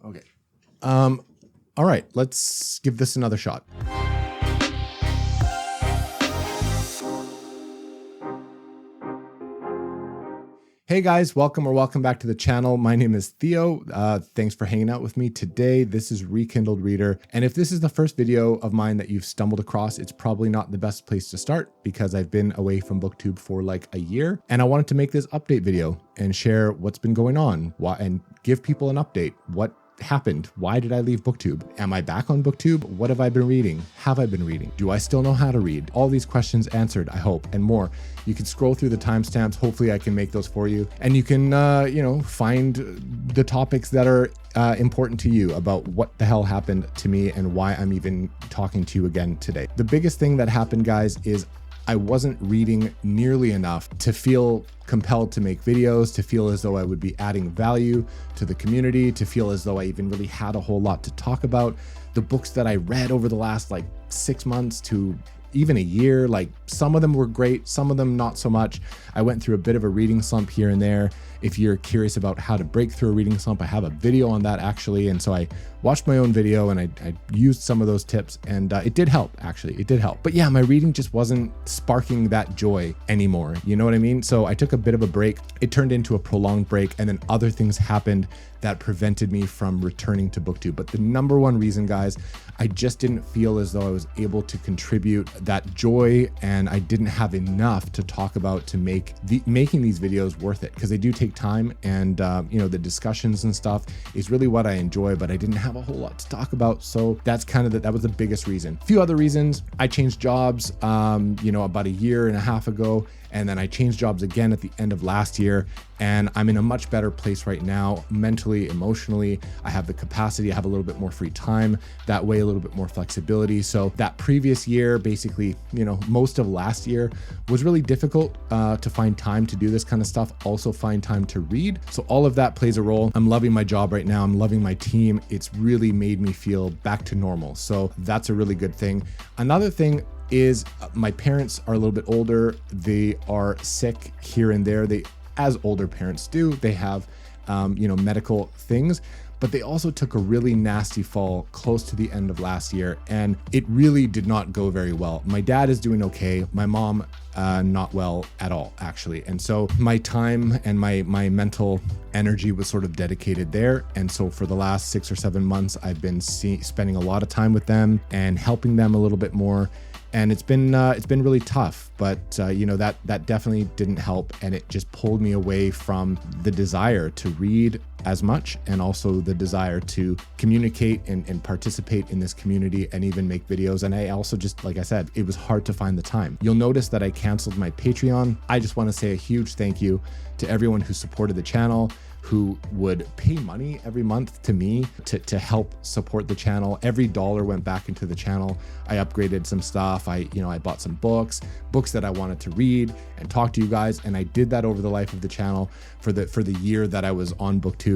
Okay. All right, let's give this another shot. Hey guys, welcome back to the channel. My name is Theo. Thanks for hanging out with me today. This is Rekindled Reader. And if this is the first video of mine that you've stumbled across, it's probably not the best place to start because I've been away from Booktube for like a year. And I wanted to make this update video and share what's been going on and give people an update. What happened? Why did I leave Booktube? Am I back on Booktube? What have I been reading? Have I been reading? Do I still know how to read? All these questions answered, I hope, and more. You can scroll through the timestamps. Hopefully I can make those for you. And you can, find the topics that are important to you about what the hell happened to me and why I'm even talking to you again today. The biggest thing that happened, guys, is I wasn't reading nearly enough to feel compelled to make videos, to feel as though I would be adding value to the community, to feel as though I even really had a whole lot to talk about. The books that I read over the last 6 months to even a year, some of them were great, some of them not so much. I went through a bit of a reading slump here and there. If you're curious about how to break through a reading slump, I have a video on that actually. And so I watched my own video and I used some of those tips and it did help, actually, it did help. But yeah, my reading just wasn't sparking that joy anymore. You know what I mean? So I took a bit of a break. It turned into a prolonged break and then other things happened that prevented me from returning to Booktube. But the number one reason, guys, I just didn't feel as though I was able to contribute that joy and I didn't have enough to talk about to make making these videos worth it, because they do take time and the discussions and stuff is really what I enjoy, but I didn't have a whole lot to talk about. So that's kind of that was the biggest reason. A few other reasons: I changed jobs about a year and a half ago, and then I changed jobs again at the end of last year, and I'm in a much better place right now, mentally, emotionally. I have the capacity, I have a little bit more free time, that way a little bit more flexibility. So that previous year, basically, most of last year was really difficult to find time to do this kind of stuff, also find time to read. So all of that plays a role. I'm loving my job right now. I'm loving my team. It's really made me feel back to normal. So that's a really good thing. Another thing is my parents are a little bit older. They are sick here and there. As older parents do, they have, medical things, but they also took a really nasty fall close to the end of last year, and it really did not go very well. My dad is doing okay. My mom, not well at all, actually. And so my time and my mental energy was sort of dedicated there. And so for the last 6 or 7 months, I've been spending a lot of time with them and helping them a little bit more. And it's been really tough, but that definitely didn't help, and it just pulled me away from the desire to read as much, and also the desire to communicate and participate in this community and even make videos. And I also just, like I said, it was hard to find the time. You'll notice that I canceled my Patreon. I just want to say a huge thank you to everyone who supported the channel, who would pay money every month to me to help support the channel. Every dollar went back into the channel. I upgraded some stuff. I bought some books that I wanted to read and talk to you guys. And I did that over the life of the channel for the year that I was on Booktube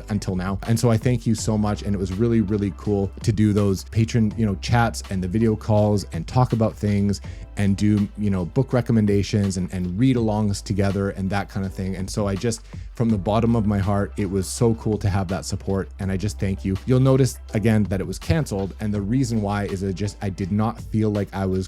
until now. And so I thank you so much. And it was really, really cool to do those patron, chats and the video calls and talk about things and do, book recommendations and read alongs together and that kind of thing. And so I just, from the bottom of my heart, it was so cool to have that support. And I just thank you. You'll notice again that it was canceled. And the reason why is I did not feel like I was,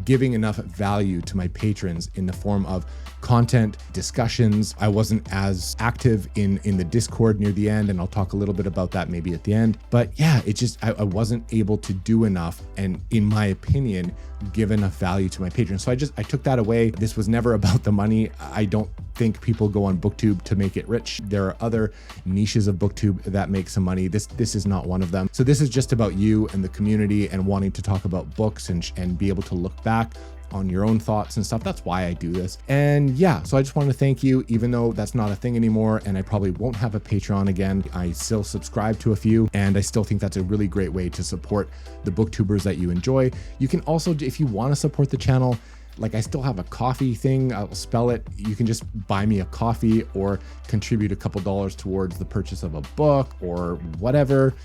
giving enough value to my patrons in the form of content, discussions. I wasn't as active in the Discord near the end. And I'll talk a little bit about that maybe at the end. But yeah, it just, I wasn't able to do enough. And in my opinion, give enough value to my patrons. So I took that away. This was never about the money. I don't think people go on Booktube to make it rich. There are other niches of Booktube that make some money. This is not one of them. So this is just about you and the community and wanting to talk about books and be able to look back on your own thoughts and stuff. That's why I do this. And yeah, so I just want to thank you, even though that's not a thing anymore and I probably won't have a Patreon again. I still subscribe to a few, and I still think that's a really great way to support the booktubers that you enjoy. You can also, if you want to support the channel, I still have a coffee thing. I'll spell it. You can just buy me a coffee or contribute a couple dollars towards the purchase of a book or whatever.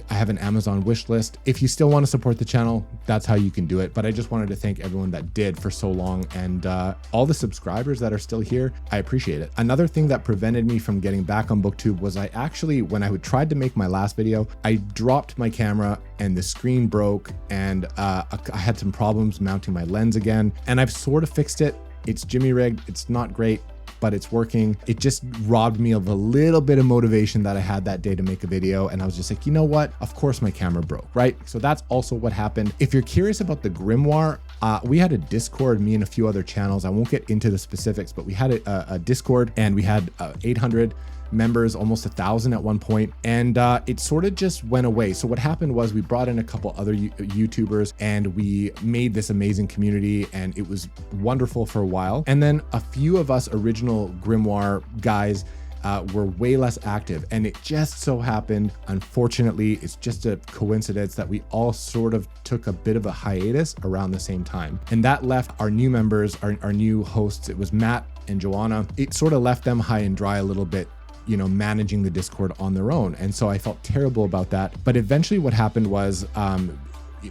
I have an Amazon wish list. If you still want to support the channel, that's how you can do it. But I just wanted to thank everyone that did for so long, and all the subscribers that are still here. I appreciate it. Another thing that prevented me from getting back on Booktube was I actually, when I tried to make my last video, I dropped my camera and the screen broke, and I had some problems mounting my lens again, and I've sort of fixed it. It's Jimmy rigged. It's not great, but it's working. It just robbed me of a little bit of motivation that I had that day to make a video. And I was just like, you know what? Of course my camera broke, right? So that's also what happened. If you're curious about the Grimoire, we had a Discord, me and a few other channels. I won't get into the specifics, but we had a Discord, and we had 800 members, almost 1,000 at one point, and it sort of just went away. So what happened was we brought in a couple other YouTubers, and we made this amazing community, and it was wonderful for a while. And then a few of us original Grimoire guys were way less active, and it just so happened, unfortunately, it's just a coincidence that we all sort of took a bit of a hiatus around the same time, and that left our new members, our new hosts. It was Matt and Joanna. It sort of left them high and dry a little bit, you know, managing the Discord on their own. And so I felt terrible about that. But eventually what happened was,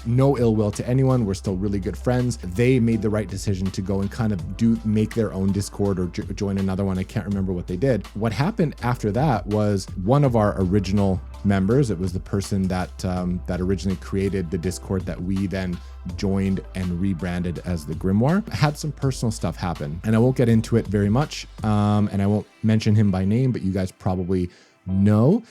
no ill will to anyone, we're still really good friends. They made the right decision to go and kind of make their own Discord or join another one. I can't remember what they did. What happened after that was one of our original members, it was the person that that originally created the Discord that we then joined and rebranded as the Grimoire, had some personal stuff happen, and I won't get into it very much, and I won't mention him by name, but you guys probably know.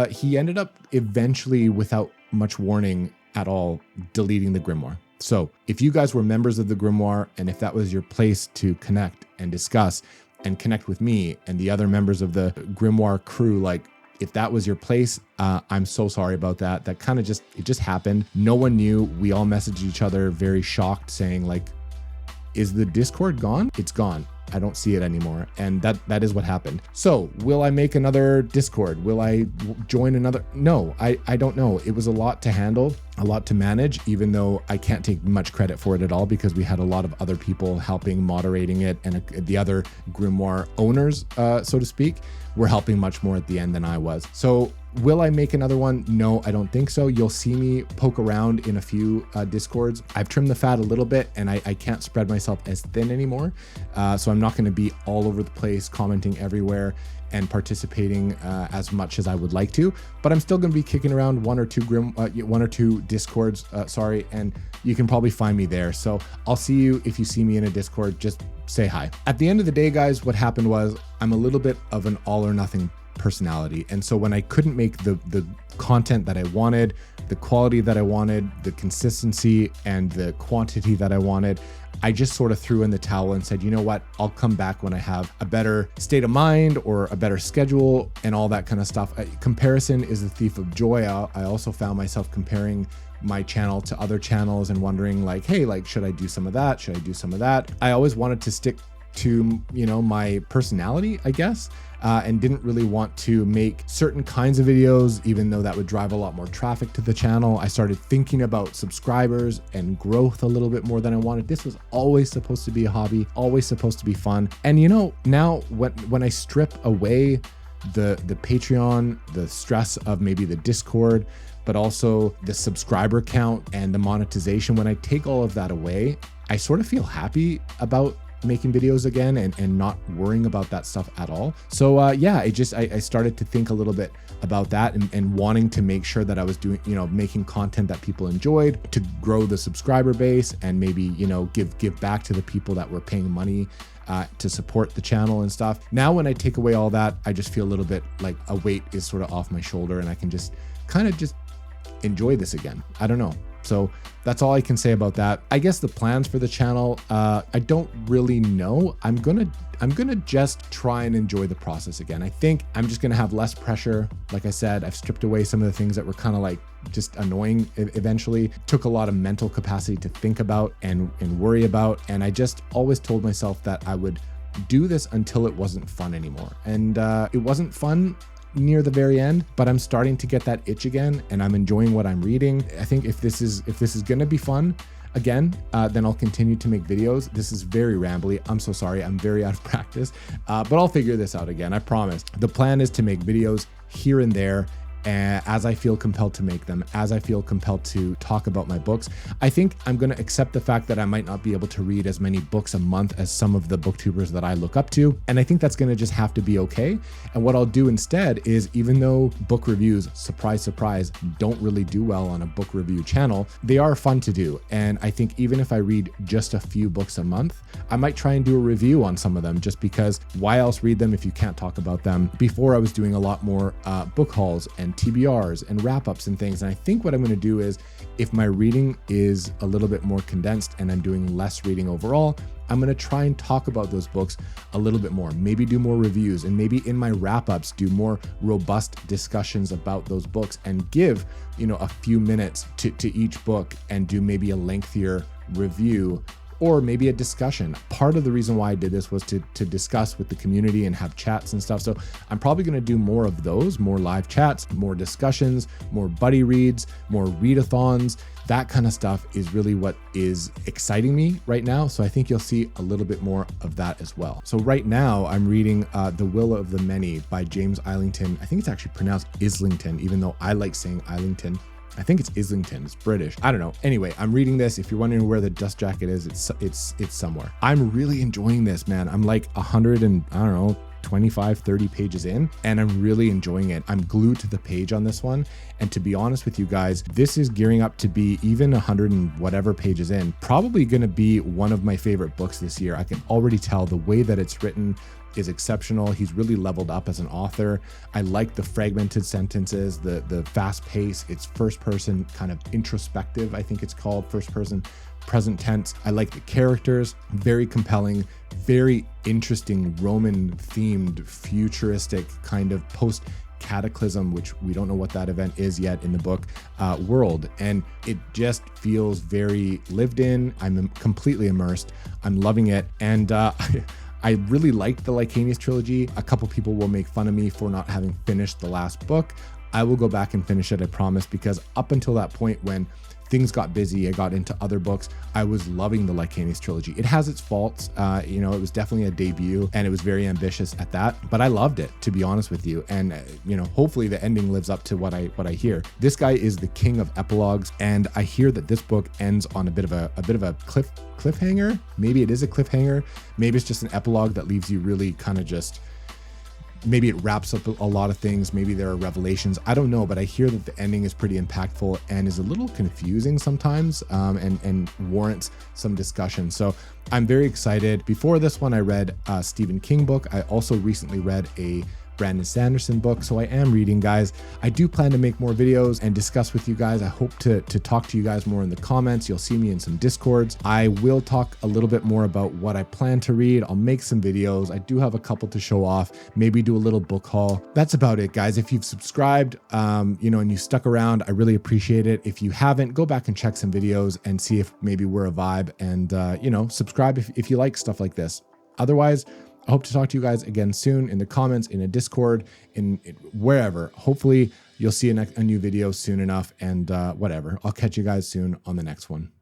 He ended up eventually, without much warning at all, deleting the Grimoire. So if you guys were members of the Grimoire, and if that was your place to connect and discuss and connect with me and the other members of the Grimoire crew, like, if that was your place, I'm so sorry about that. That kind of it just happened. No one knew. We all messaged each other very shocked, saying like, is the Discord gone? It's gone. I don't see it anymore. And that is what happened. So will I make another Discord? Will I join another? No, I don't know. It was a lot to handle, a lot to manage, even though I can't take much credit for it at all, because we had a lot of other people helping, moderating it, and the other Grimoire owners, so to speak, were helping much more at the end than I was. So will I make another one? No, I don't think so. You'll see me poke around in a few Discords. I've trimmed the fat a little bit, and I can't spread myself as thin anymore. So I'm not going to be all over the place, commenting everywhere and participating as much as I would like to, but I'm still going to be kicking around one or two Discords, and you can probably find me there. So I'll see you. If you see me in a Discord, just say hi. At the end of the day, guys, what happened was I'm a little bit of an all or nothing personality. And so when I couldn't make the content that I wanted, the quality that I wanted, the consistency and the quantity that I wanted, I just sort of threw in the towel and said, you know what, I'll come back when I have a better state of mind or a better schedule and all that kind of stuff. Comparison is the thief of joy. I also found myself comparing my channel to other channels and wondering like, hey, like, should I do some of that? Should I do some of that? I always wanted to stick to, you know, my personality, I guess, and didn't really want to make certain kinds of videos, even though that would drive a lot more traffic to the channel. I started thinking about subscribers and growth a little bit more than I wanted. This was always supposed to be a hobby, always supposed to be fun. And you know, now when I strip away the Patreon, the stress of maybe the Discord, but also the subscriber count and the monetization, when I take all of that away, I sort of feel happy about making videos again and not worrying about that stuff at all. So yeah, I started to think a little bit about that and wanting to make sure that I was doing, you know, making content that people enjoyed to grow the subscriber base and maybe, you know, give back to the people that were paying money to support the channel and stuff. Now, when I take away all that, I just feel a little bit like a weight is sort of off my shoulder and I can just kind of just enjoy this again. I don't know. So that's all I can say about that. I guess the plans for the channel, I don't really know. I'm gonna just try and enjoy the process again. I think I'm just gonna have less pressure. Like I said, I've stripped away some of the things that were kind of like just annoying eventually. Took a lot of mental capacity to think about and worry about. And I just always told myself that I would do this until it wasn't fun anymore. And it wasn't fun near the very end, but I'm starting to get that itch again and I'm enjoying what I'm reading. I think if this is going to be fun again, then I'll continue to make videos. This is very rambly. I'm so sorry. I'm very out of practice, but I'll figure this out again. I promise. The plan is to make videos here and there as I feel compelled to make them, as I feel compelled to talk about my books. I think I'm going to accept the fact that I might not be able to read as many books a month as some of the booktubers that I look up to. And I think that's going to just have to be okay. And what I'll do instead is, even though book reviews, surprise, surprise, don't really do well on a book review channel, they are fun to do. And I think even if I read just a few books a month, I might try and do a review on some of them, just because why else read them if you can't talk about them? Before, I was doing a lot more book hauls and TBRs and wrap-ups and things. And I think what I'm going to do is, if my reading is a little bit more condensed and I'm doing less reading overall, I'm going to try and talk about those books a little bit more, maybe do more reviews, and maybe in my wrap-ups do more robust discussions about those books, and give, a few minutes to each book and do maybe a lengthier review or maybe a discussion. Part of the reason why I did this was to discuss with the community and have chats and stuff. So I'm probably going to do more of those, more live chats, more discussions, more buddy reads, more readathons. That kind of stuff is really what is exciting me right now. So I think you'll see a little bit more of that as well. So right now I'm reading The Will of the Many by James Islington. I think it's actually pronounced Islington, even though I like saying Islington. I think it's Islington, it's British. I don't know. Anyway, I'm reading this. If you're wondering where the dust jacket is, it's somewhere. I'm really enjoying this, man. I'm like 100 and I don't know, 25, 30 pages in, and I'm really enjoying it. I'm glued to the page on this one. And to be honest with you guys, this is gearing up to be, even 100 and whatever pages in, probably going to be one of my favorite books this year. I can already tell the way that it's written is exceptional. He's really leveled up as an author. I like the fragmented sentences, the fast pace. It's first person, kind of introspective, I think it's called, first person present tense. I like the characters, very compelling, very interesting Roman themed, futuristic kind of post cataclysm, which we don't know what that event is yet in the book, world. And it just feels very lived in. I'm completely immersed. I'm loving it. And I really liked the Licanius trilogy. A couple people will make fun of me for not having finished the last book. I will go back and finish it, I promise, because up until that point when things got busy, I got into other books, I was loving the Licanius trilogy. It has its faults. It was definitely a debut and it was very ambitious at that, but I loved it, to be honest with you. And, hopefully the ending lives up to what I hear. This guy is the king of epilogues, and I hear that this book ends on a bit of a cliffhanger. Maybe it is a cliffhanger. Maybe it's just an epilogue that leaves you really kind of just, maybe it wraps up a lot of things. Maybe there are revelations. I don't know, but I hear that the ending is pretty impactful and is a little confusing sometimes, and warrants some discussion. So I'm very excited. Before this one, I read a Stephen King book. I also recently read a Brandon Sanderson book. So I am reading, guys. I do plan to make more videos and discuss with you guys. I hope to talk to you guys more in the comments. You'll see me in some Discords. I will talk a little bit more about what I plan to read. I'll make some videos. I do have a couple to show off, maybe do a little book haul. That's about it, guys. If you've subscribed, and you stuck around, I really appreciate it. If you haven't, go back and check some videos and see if maybe we're a vibe, and, subscribe if you like stuff like this. Otherwise, I hope to talk to you guys again soon in the comments, in a Discord, in wherever. Hopefully you'll see a new video soon enough, and whatever. I'll catch you guys soon on the next one.